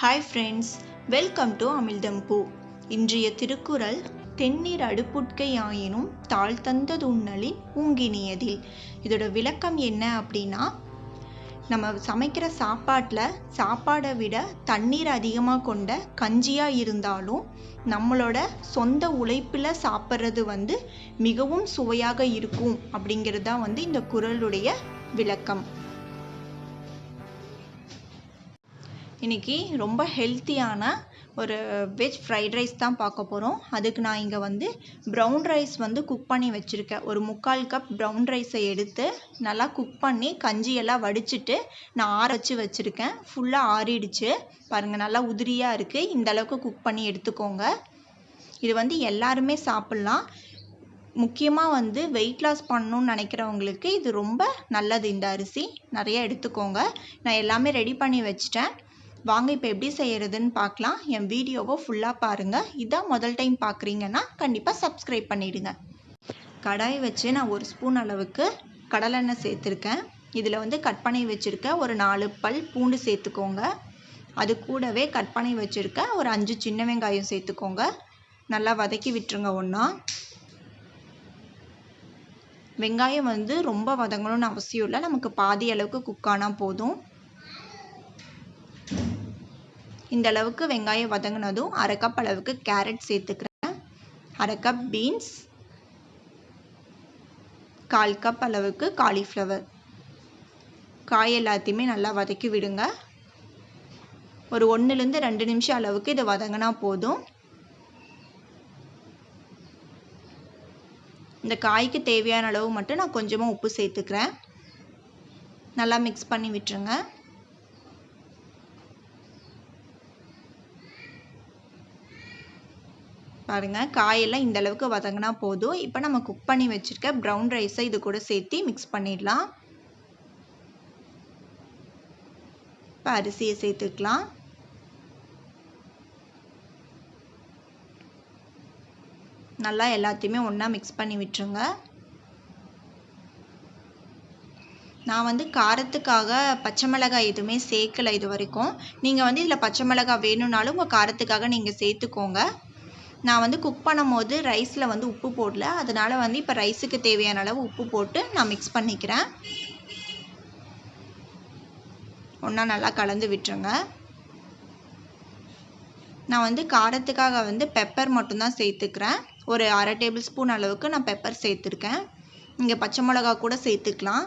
Hi friends, welcome to Amizhthampoo. இன்றைய திருக்குறள் தென்னீர் அடுப்புட்கை ஆயினும் தாழ் தந்தது உண்ணலின் ஊங்கினியதில். இதோட விளக்கம் என்ன அப்படின்னா, நம்ம சமைக்கிற சாப்பாடை விட தண்ணீர் அதிகமாக கொண்ட கஞ்சியாக இருந்தாலும் நம்மளோட சொந்த உழைப்பில் சாப்பிட்றது மிகவும் சுவையாக இருக்கும் அப்படிங்கிறது தான் இந்த குறளுடைய விளக்கம். இன்றைக்கி ரொம்ப ஹெல்த்தியான ஒரு வெஜ் ஃப்ரைட் ரைஸ் தான் பார்க்க போகிறோம். அதுக்கு நான் இங்கே ப்ரௌன் ரைஸ் குக் பண்ணி வச்சுருக்கேன். ஒரு 3/4 கப் ப்ரௌன் ரைஸை எடுத்து நல்லா குக் பண்ணி கஞ்சியெல்லாம் வடிச்சிட்டு நான் ஆற வச்சுருக்கேன். ஃபுல்லாக ஆறிடுச்சு பாருங்கள், நல்லா உதிரியாக இருக்குது. இந்த அளவுக்கு குக் பண்ணி எடுத்துக்கோங்க. இது எல்லாருமே சாப்பிட்லாம். முக்கியமாக வெயிட் லாஸ் பண்ணணும்னு நினைக்கிறவங்களுக்கு இது ரொம்ப நல்லது. இந்த அரிசி நிறைய எடுத்துக்கோங்க. நான் எல்லாமே ரெடி பண்ணி வச்சிட்டேன். வாங்க இப்போ எப்படி செய்கிறதுன்னு பார்க்கலாம். என் வீடியோவை ஃபுல்லாக பாருங்கள். இதான் முதல் டைம் பார்க்குறீங்கன்னா கண்டிப்பாக சப்ஸ்கிரைப் பண்ணிவிடுங்க. கடாய் வச்சு நான் 1 ஸ்பூன் அளவுக்கு கடலெண்ணெய் சேர்த்துருக்கேன். இதில் கட் பண்ணி வச்சுருக்க ஒரு 4 பல் பூண்டு சேர்த்துக்கோங்க. அது கூடவே கட் பண்ணி வச்சுருக்க ஒரு 5 சின்ன வெங்காயம் சேர்த்துக்கோங்க. நல்லா வதக்கி விட்டுருங்க. ஒன்றா வெங்காயம் ரொம்ப வதங்கணும்னு அவசியம் இல்லை. நமக்கு பாதி அளவுக்கு குக் ஆனால் போதும். இந்த அளவுக்கு வெங்காயம் வதங்கினதும் 1/2 கப் அளவுக்கு கேரட் சேர்த்துக்கிறேன். 1/2 கப் பீன்ஸ், 1/4 கப் அளவுக்கு காலிஃப்ளவர். காய் எல்லாத்தையுமே நல்லா வதக்கி விடுங்க. ஒரு 1லேருந்து 2 நிமிஷம் அளவுக்கு இது வதங்கினா போதும். இந்த காய்க்கு தேவையான அளவு மட்டும் நான் கொஞ்சமாக உப்பு சேர்த்துக்கிறேன். நல்லா மிக்ஸ் பண்ணி விட்டுருங்க. பாருங்கள், காயெல்லாம் இந்த அளவுக்கு வதங்கினா போதும். இப்போ நம்ம குக் பண்ணி வச்சுருக்க ப்ரௌன் ரைஸை இது கூட சேர்த்து மிக்ஸ் பண்ணிடலாம். இப்போ அரிசியை சேர்த்துக்கலாம். நல்லா எல்லாத்தையுமே ஒன்றா மிக்ஸ் பண்ணி விட்டுருங்க. நான் காரத்துக்காக பச்சை மிளகாய் எதுவுமே சேர்க்கலை இது வரைக்கும். நீங்கள் இதில் பச்சை மிளகாய் வேணும்னாலும் உங்கள் காரத்துக்காக நீங்கள் சேர்த்துக்கோங்க. நான் குக் பண்ணும் போது ரைஸில் உப்பு போடல. அதனால் இப்போ ரைஸுக்கு தேவையான அளவு உப்பு போட்டு நான் மிக்ஸ் பண்ணிக்கிறேன். ஒன்றா நல்லா கலந்து விட்டுருங்க. நான் காரத்துக்காக பெப்பர் மட்டும்தான் சேர்த்துக்கிறேன். ஒரு 1/2 டேபிள் ஸ்பூன் அளவுக்கு நான் பெப்பர் சேர்த்துருக்கேன். இங்கே பச்சை மிளகா கூட சேர்த்துக்கலாம்.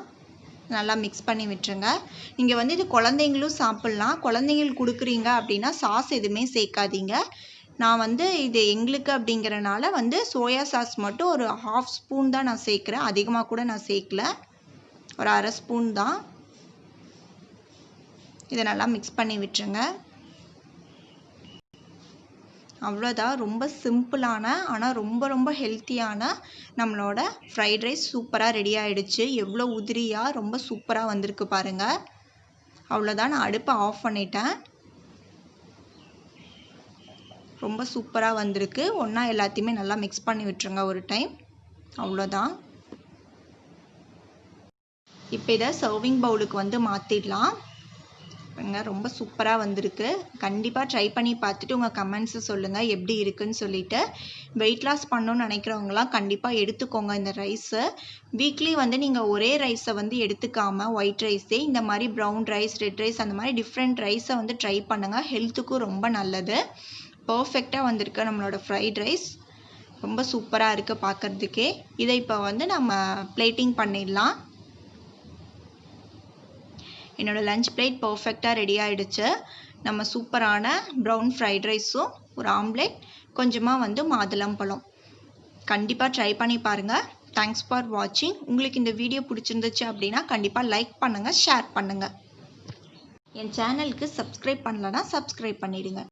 நல்லா மிக்ஸ் பண்ணி விட்டுருங்க. நீங்கள் இது குழந்தைங்களும் சாப்பிட்லாம். குழந்தைங்களுக்கு கொடுக்குறீங்க அப்படின்னா சாஸ் எதுவுமே சேர்க்காதீங்க. நான் இது எங்களுக்கு அப்படிங்கிறனால சோயா சாஸ் மட்டும் ஒரு 1/2 ஸ்பூன் தான் நான் சேர்க்குறேன். அதிகமாக கூட நான் சேர்க்கல, ஒரு 1/2 ஸ்பூன் தான். இதை நல்லா மிக்ஸ் பண்ணி விட்டுருங்க. அவ்வளோதான். ரொம்ப சிம்பிளான ஆனால் ரொம்ப ஹெல்த்தியான நம்மளோட ஃப்ரைட் ரைஸ் சூப்பராக ரெடி ஆகிடுச்சு. எவ்வளோ உதிரியாக ரொம்ப சூப்பராக வந்திருக்கு பாருங்கள். அவ்வளோதான், நான் அடுப்பை ஆஃப் பண்ணிட்டேன். ரொம்ப சூப்பராக வந்திருக்கு. ஒன்றா எல்லாத்தையுமே நல்லா மிக்ஸ் பண்ணி விட்டுருங்க ஒரு டைம். அவ்வளோதான். இப்போ இதை சர்விங் பவுலுக்கு மாற்றிடலாம். ரொம்ப சூப்பராக வந்திருக்கு. கண்டிப்பாக ட்ரை பண்ணி பார்த்துட்டு உங்கள் கமெண்ட்ஸை சொல்லுங்கள் எப்படி இருக்குன்னு சொல்லிட்டு. வெயிட் லாஸ் பண்ணணும்னு நினைக்கிறவங்களாம் கண்டிப்பாக எடுத்துக்கோங்க இந்த ரைஸை. வீக்லி நீங்கள் ஒரே ரைஸை எடுத்துக்காமல் ஒயிட் ரைஸே இந்த மாதிரி ப்ரௌன் ரைஸ், ரெட் ரைஸ் அந்த மாதிரி டிஃப்ரெண்ட் ரைஸை ட்ரை பண்ணுங்கள். ஹெல்த்துக்கும் ரொம்ப நல்லது. பர்ஃபெக்டாக வந்திருக்கு நம்மளோட ஃப்ரைட் ரைஸ். ரொம்ப சூப்பராக இருக்குது பார்க்குறதுக்கே. இதை இப்போ நம்ம பிளேட்டிங் பண்ணிடலாம். என்னோடய லஞ்ச் பிளேட் பர்ஃபெக்டாக ரெடி ஆகிடுச்சு. நம்ம சூப்பரான ப்ரௌன் ஃப்ரைட் ரைஸும் ஒரு ஆம்லேட், கொஞ்சமாக மாதுளம்பழம். கண்டிப்பாக ட்ரை பண்ணி பாருங்கள். தேங்க்ஸ் ஃபார் வாட்சிங். உங்களுக்கு இந்த வீடியோ பிடிச்சிருந்துச்சு அப்படின்னா கண்டிப்பாக லைக் பண்ணுங்கள், ஷேர் பண்ணுங்கள். என் சேனலுக்கு சப்ஸ்கிரைப் பண்ணலன்னா சப்ஸ்கிரைப் பண்ணிவிடுங்க.